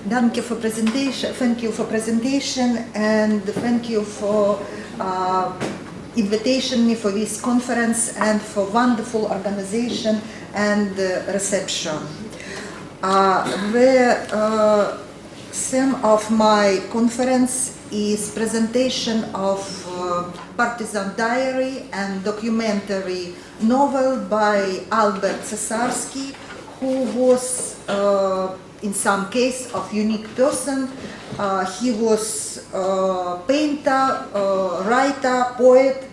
Thank you for presentation. Thank you for presentation, and thank you for invitation me for this conference and for wonderful organization and reception. The theme of my conference is presentation of partisan diary and documentary novel by Albert Tsessarsky, who was in some case of unique person. He was painter, writer, poet.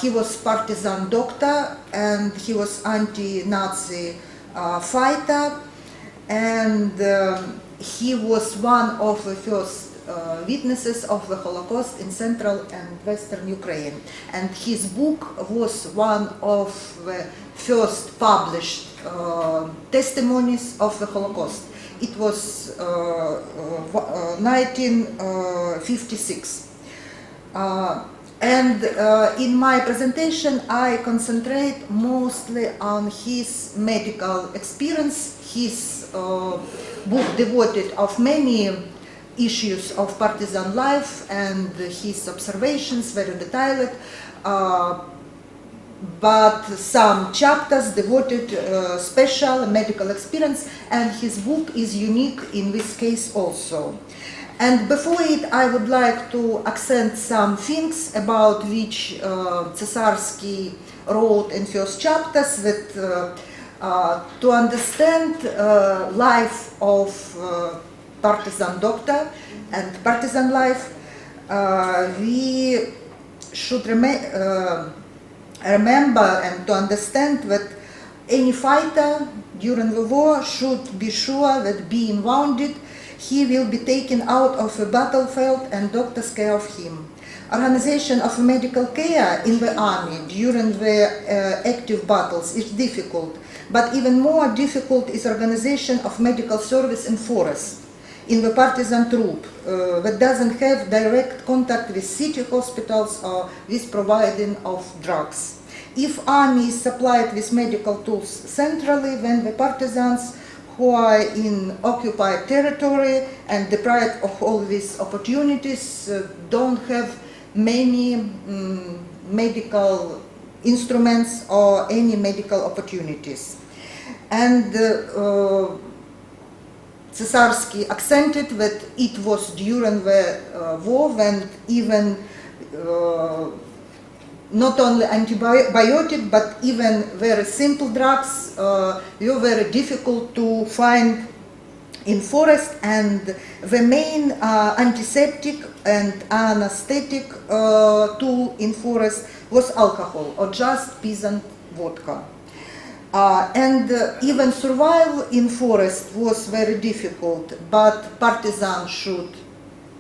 He was partisan doctor, and he was anti-Nazi fighter, and he was one of the first witnesses of the Holocaust in Central and Western Ukraine. And his book was one of the first published testimonies of the Holocaust. It was 1956. And in my presentation, I concentrate mostly on his medical experience. His book devoted of many issues of partisan life and his observations, very detailed, but some chapters devoted special medical experience, and his book is unique in this case also. And before it, I would like to accent some things about which Tsessarsky wrote in first chapters, that to understand life of partisan doctor and partisan life, we should remember and to understand that any fighter during the war should be sure that being wounded, he will be taken out of the battlefield and doctors care of him. Organization of medical care in the army during the active battles is difficult, but even more difficult is organization of medical service in forest, in the partisan troop that doesn't have direct contact with city hospitals or with providing of drugs. If army is supplied with medical tools centrally, then the partisans who are in occupied territory and deprived of all these opportunities don't have many medical instruments or any medical opportunities. And Tsessarsky accented that it was during the war when even not only antibiotic but even very simple drugs were very difficult to find in forest, and the main antiseptic and anesthetic tool in forest was alcohol or just peasant vodka. And even survival in forest was very difficult, but partisans should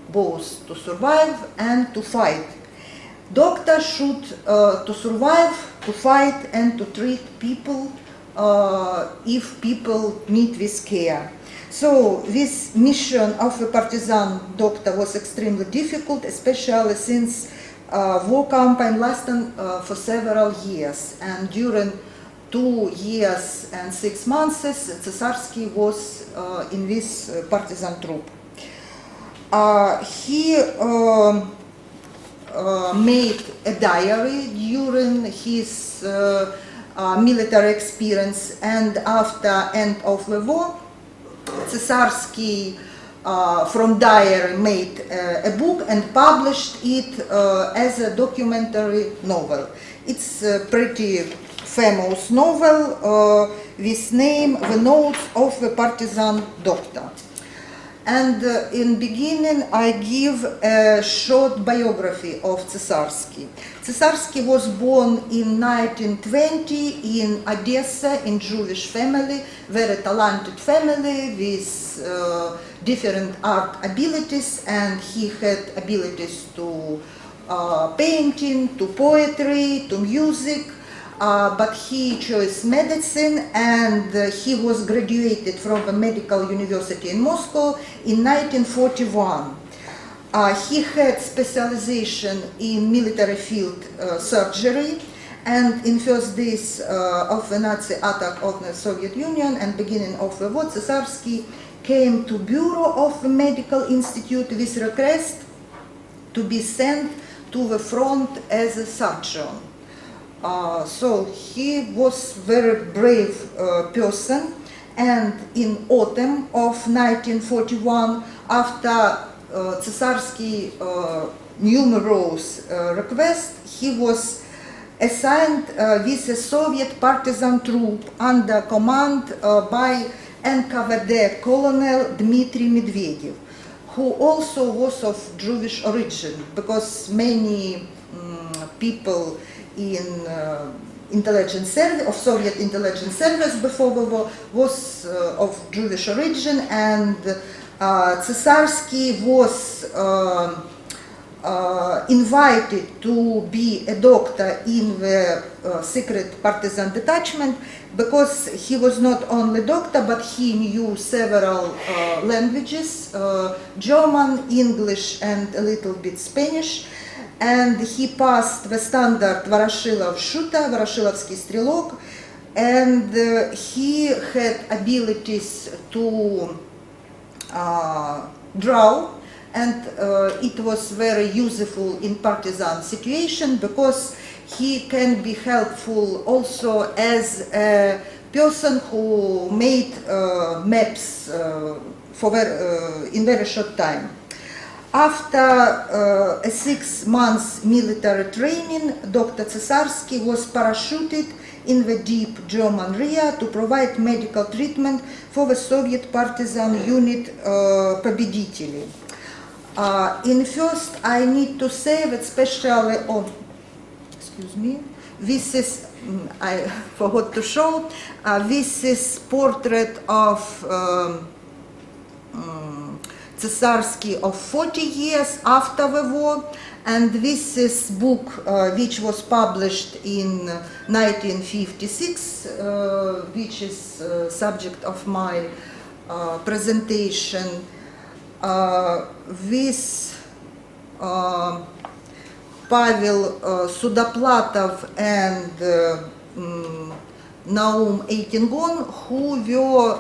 both to survive and to fight. Doctors should to survive, to fight, and to treat people if people need this care. So this mission of a partisan doctor was extremely difficult, especially since war campaign lasted for several years, and during 2 years and 6 months, Tsessarsky was in this partisan troop. He made a diary during his military experience, and after end of the war, Tsessarsky from diary made a book and published it as a documentary novel. It's a pretty famous novel with name The Notes of the Partisan Doctor. And in beginning, I give a short biography of Tsessarsky. Tsessarsky was born in 1920 in Odessa in Jewish family, very talented family with different art abilities, and he had abilities to painting, to poetry, to music. But he chose medicine, and he was graduated from the Medical University in Moscow in 1941. He had specialization in military field surgery, and in first days of the Nazi attack on the Soviet Union and beginning of the war, Tsessarsky came to Bureau of the Medical Institute with request to be sent to the front as a surgeon. So he was very brave person, and in autumn of 1941, after Tsessarsky numerous requests, he was assigned with a Soviet partisan troop under command by NKVD Colonel Dmitry Medvedev, who also was of Jewish origin, because many people in intelligence service, of Soviet intelligence service before the war, was of Jewish origin, and Tsessarsky was invited to be a doctor in the secret partisan detachment, because he was not only doctor, but he knew several languages, German, English, and a little bit Spanish, and he passed the standard Ворошилов shooter, Voroshilovsky стрелок, and he had abilities to draw, and it was very useful in partisan situation, because he can be helpful also as a person who made maps in very short time. After a 6 months military training, Dr. Tsessarsky was parachuted in the deep German rear to provide medical treatment for the Soviet partisan unit Победители. In first, I need to say that especially, excuse me, this is, I forgot to show, this is portrait of Tsessarsky of 40 years after the war, and this is book which was published in 1956, which is subject of my presentation. With Pavel Судоплатов and Naum Eitingon, who were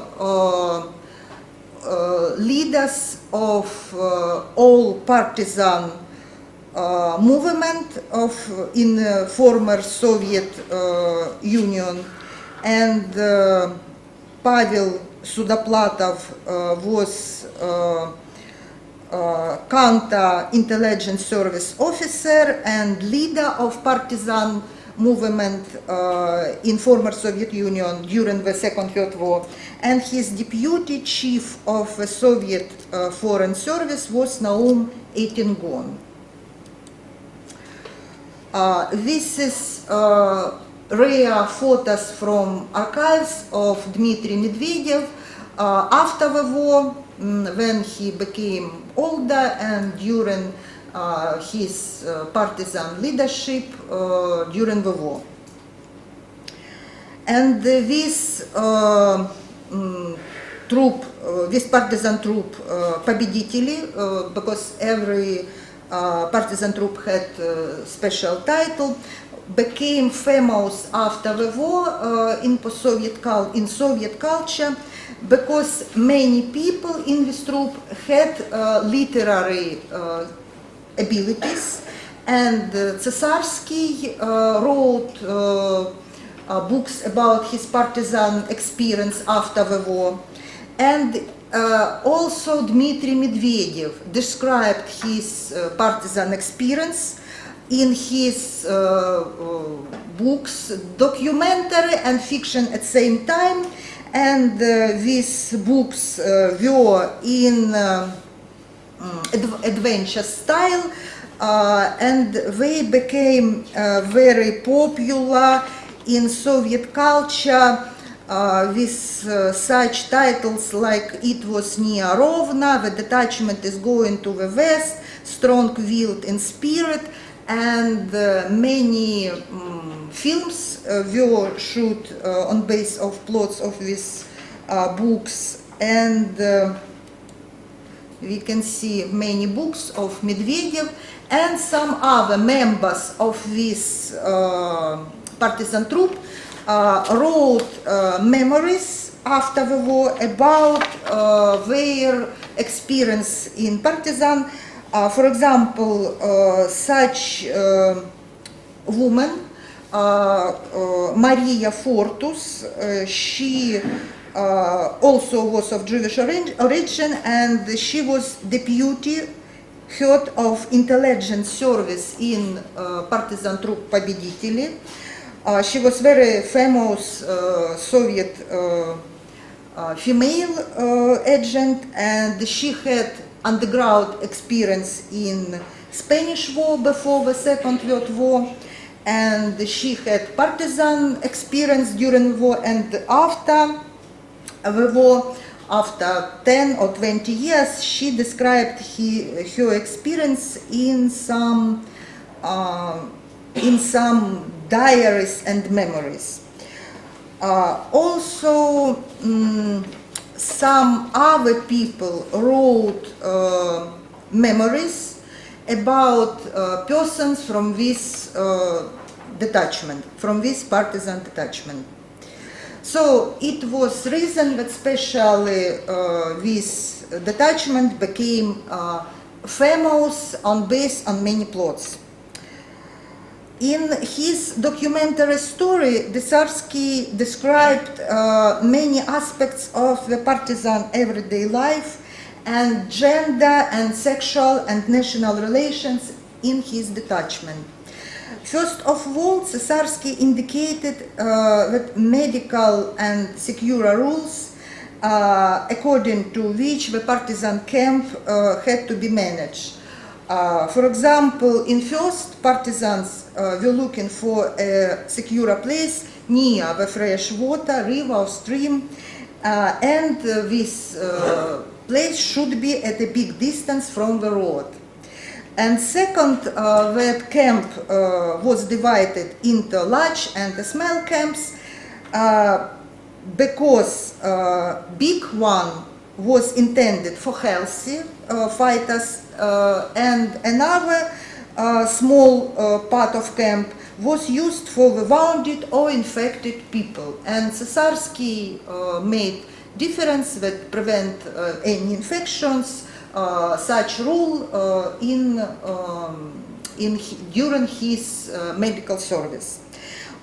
leaders of all partisan movement in former Soviet Union, and Pavel Судоплатов was counter-intelligence service officer and leader of partisan movement in former Soviet Union during the Second World War, and his deputy chief of the Soviet Foreign Service was Naum Eitingon. This is rare photos from archives of Dmitry Medvedev after the war, when he became older and during his partisan leadership during the war. And this troop, this partisan troop, Победители, because every partisan troop had a special title, became famous after the war in Soviet culture, because many people in this troop had literary abilities, and Tsessarsky wrote books about his partisan experience after the war, and also Dmitry Medvedev described his partisan experience in his books, documentary and fiction at the same time, and these books were in adventure style, and they became very popular in Soviet culture with such titles like "It Was near Rovno," "The detachment is going to the west," "Strong-willed in spirit," and many films were shot on base of plots of these books, and we can see many books of Medvedev, and some other members of this partisan troop wrote memoirs after the war about their experience in partisan. For example, such woman, Maria Fortus, she also was of Jewish origin, and she was deputy head of intelligence service in partisan troop Победители. She was very famous Soviet female agent, and she had underground experience in Spanish War before the Second World War, and she had partisan experience during the war, and after the war, after 10 or 20 years, she described her experience in some diaries and memories. Also, some other people wrote memories about persons from this detachment, from this partisan detachment. So it was reason that especially this detachment became famous based on many plots. In his documentary story, Tsessarsky described many aspects of the partisan everyday life and gender and sexual and national relations in his detachment. First of all, Tsessarsky indicated that medical and secure rules according to which the partisan camp had to be managed. For example, in first, partisans were looking for a secure place near the fresh water, river or stream, and this place should be at a big distance from the road. And second, that camp was divided into large and small camps because big one was intended for healthy fighters, and another small part of camp was used for the wounded or infected people. And Tsessarsky made difference that prevent any infections. Such rule during his medical service.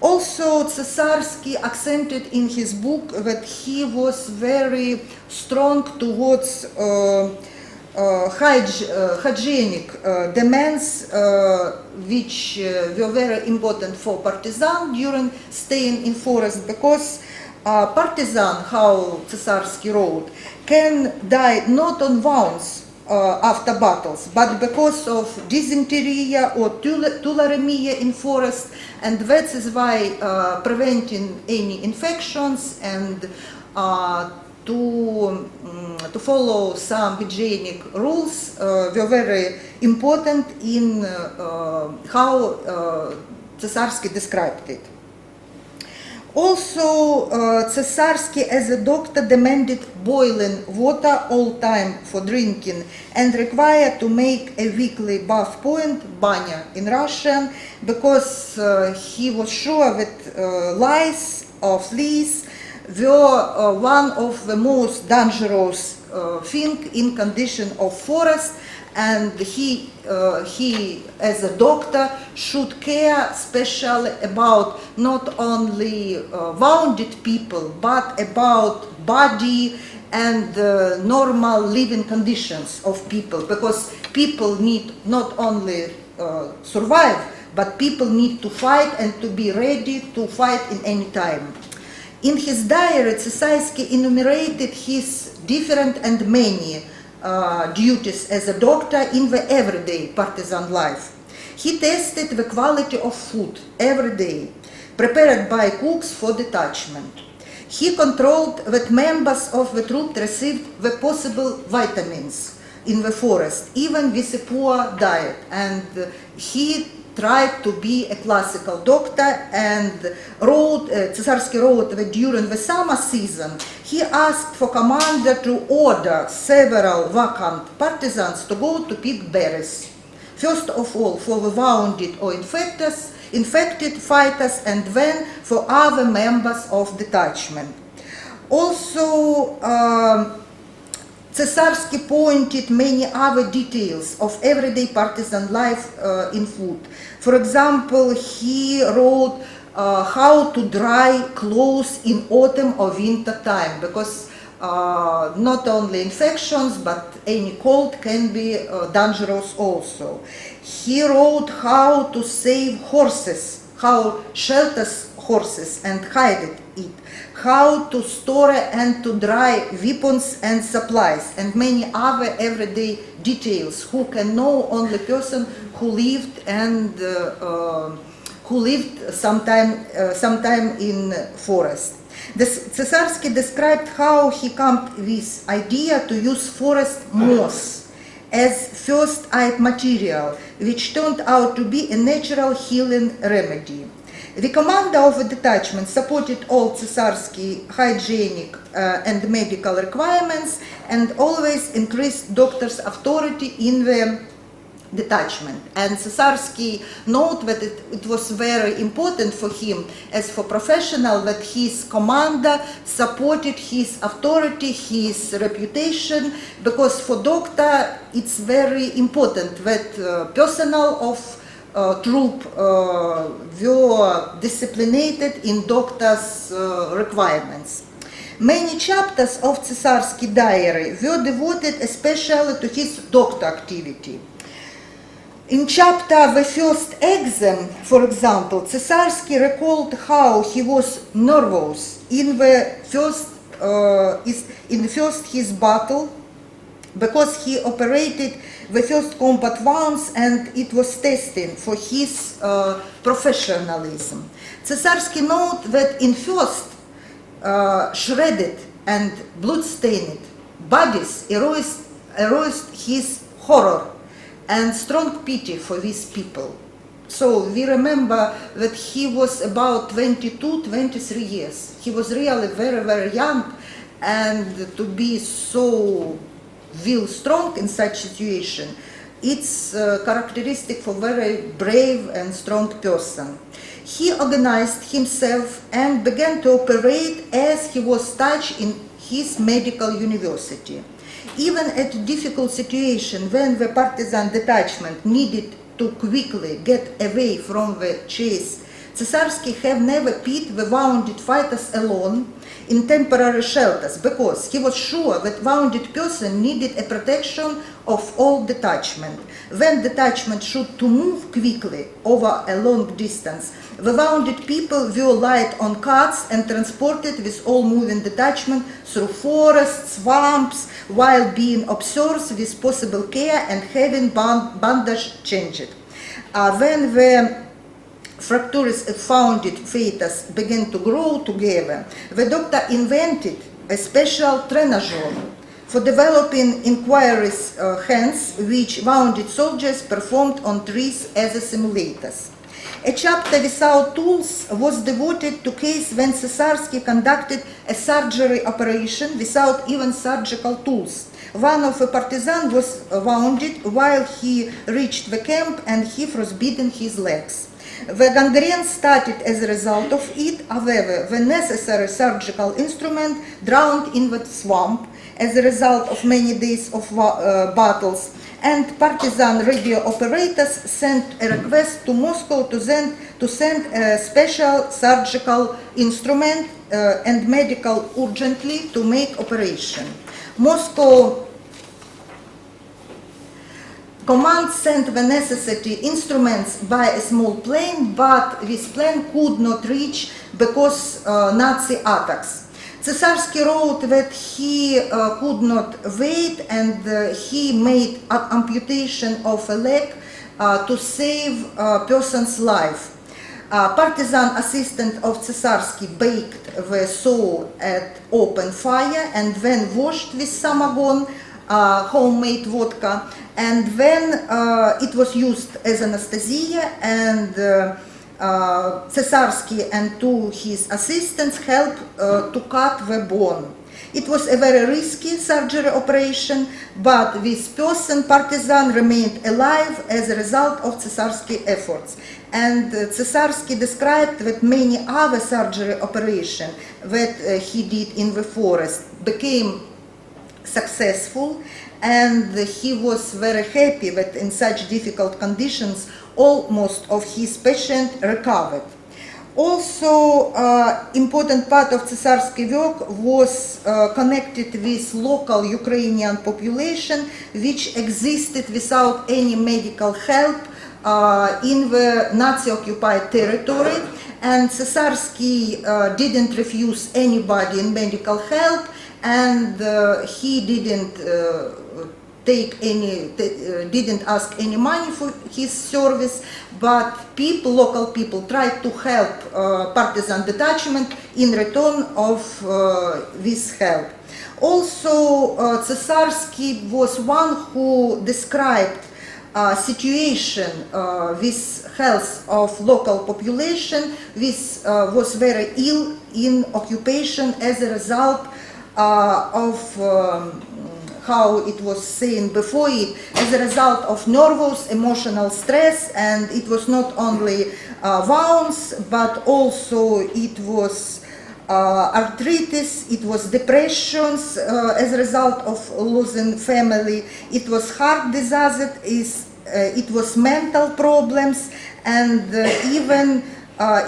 Also, Tsessarsky accented in his book that he was very strong towards hygienic demands, which were very important for partisans during staying in forest, because partisan, how Tsessarsky wrote, can die not on wounds after battles, but because of dysentery or tularemia in forest, and that is why preventing any infections and to follow some hygienic rules were very important in how Tsessarsky described it. Also, Tsessarsky as a doctor demanded boiling water all time for drinking and required to make a weekly bath point, banya in Russian, because he was sure that lice or fleas were one of the most dangerous things in condition of forest, and he as a doctor should care especially about not only wounded people, but about body and normal living conditions of people, because people need not only survive, but people need to fight and to be ready to fight in any time. In his diary, Tsessarsky enumerated his different and many duties as a doctor in the everyday partisan life. He tested the quality of food every day, prepared by cooks for detachment. He controlled that members of the troop received the possible vitamins in the forest, even with a poor diet, and he tried to be a classical doctor, and Tsessarsky wrote that during the summer season he asked for commander to order several vacant partisans to go to pick berries. First of all for the wounded or infected fighters, and then for other members of detachment. Also, Tsessarsky pointed many other details of everyday partisan life in food. For example, he wrote how to dry clothes in autumn or winter time, because not only infections but any cold can be dangerous also. He wrote how to save horses, how shelters horses and hide it, how to store and to dry weapons and supplies, and many other everyday details who can know only person who lived and sometime in forest. Tsessarsky described how he came with idea to use forest moss as first aid material, which turned out to be a natural healing remedy. The commander of the detachment supported all Tsessarsky hygienic and medical requirements and always increased doctors' authority in the detachment. And Tsessarsky noted that it was very important for him as for professional that his commander supported his authority, his reputation, because for doctor it's very important that personnel of troop were disciplined in doctors' requirements. Many chapters of Tsessarsky diary were devoted especially to his doctor activity. In chapter The First Exam, for example, Tsessarsky recalled how he was nervous in the first his battle, because he operated the first combat wounds and it was testing for his professionalism. Tsessarsky noted that in first shredded and blood-stained bodies aroused his horror and strong pity for these people. So we remember that he was about 22, 23 years. He was really very, very young, and to be so strong in such situation, it's characteristic for very brave and strong person. He organized himself and began to operate as he was touched in his medical university. Even at a difficult situation when the partisan detachment needed to quickly get away from the chase, Tsessarsky have never put the wounded fighters alone in temporary shelters, because he was sure that wounded person needed a protection of all detachment. When detachment should to move quickly over a long distance, the wounded people were laid on carts and transported with all moving detachment through forests, swamps, while being observed with possible care and having bandage changed. When the fractures found fetus began to grow together, the doctor invented a special trenazole for developing inquiries hands, which wounded soldiers performed on trees as simulators. A chapter without tools was devoted to case when Tsessarsky conducted a surgery operation without even surgical tools. One of the partisans was wounded while he reached the camp and he frostbitten his legs. The gangrene started as a result of it. However, the necessary surgical instrument drowned in the swamp as a result of many days of battles, and partisan radio operators sent a request to Moscow to send a special surgical instrument and medical urgently to make operation. Moscow command sent the necessary instruments by a small plane, but this plane could not reach because Nazi attacks. Tsessarsky wrote that he could not wait, and he made amputation of a leg to save a person's life. Partisan assistant of Tsessarsky baked the soul at open fire and then washed with samagon, homemade vodka, and then it was used as anesthesia, and Tsessarsky and to his assistants helped to cut the bone. It was a very risky surgery operation, but this person, Partisan, remained alive as a result of Tsessarsky efforts. And Tsessarsky described that many other surgery operations that he did in the forest became successful, and he was very happy that in such difficult conditions almost of his patients recovered. Also, important part of Tsessarsky work was connected with local Ukrainian population, which existed without any medical help in the Nazi-occupied territory. And Tsessarsky didn't refuse anybody in medical help, and he didn't didn't ask any money for his service, but local people tried to help partisan detachment in return of this help. Also, Tsessarsky was one who described situation with health of local population, which was very ill in occupation as a result of how it was seen before it, as a result of nervous, emotional stress, and it was not only wounds, but also it was arthritis, it was depressions as a result of losing family, it was heart disease, it was mental problems, and even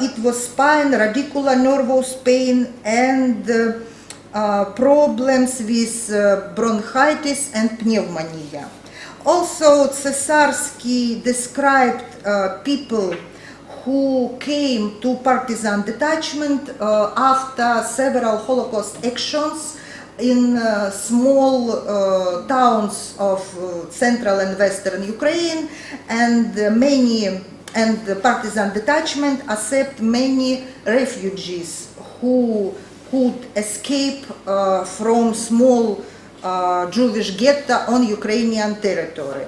it was spine, radicular nervous pain, and problems with bronchitis and pneumonia. Also, Tsessarsky described people who came to partisan detachment after several Holocaust actions in small towns of central and western Ukraine, and the partisan detachment accept many refugees who could escape from small Jewish ghetto on Ukrainian territory.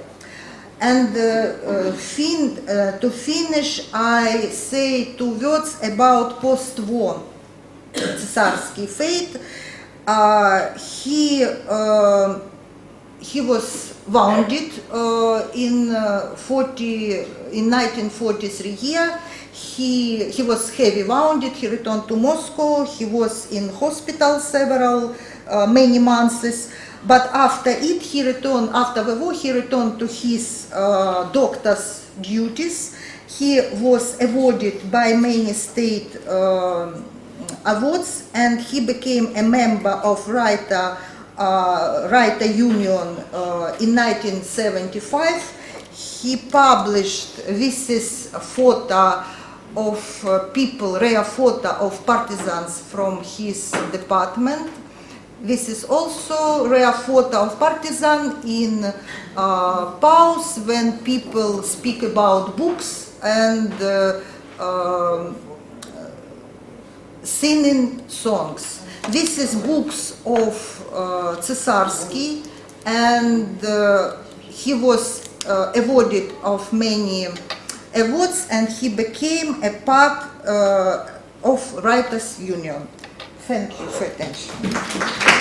And to finish, I say 2 words about post-war Tsessarsky fate. He was wounded in 1943 year. He was heavy wounded. He returned to Moscow. He was in hospital many months. But after the war, he returned to his doctor's duties. He was awarded by many state awards, and he became a member of Writer Union in 1975. He published this photo of people, rare photo of partisans from his department. This is also rare photo of partisan in pause when people speak about books and singing songs. This is books of Tsessarsky, and he was awarded of many awards, and he became a part of Writers Union. Thank you for attention.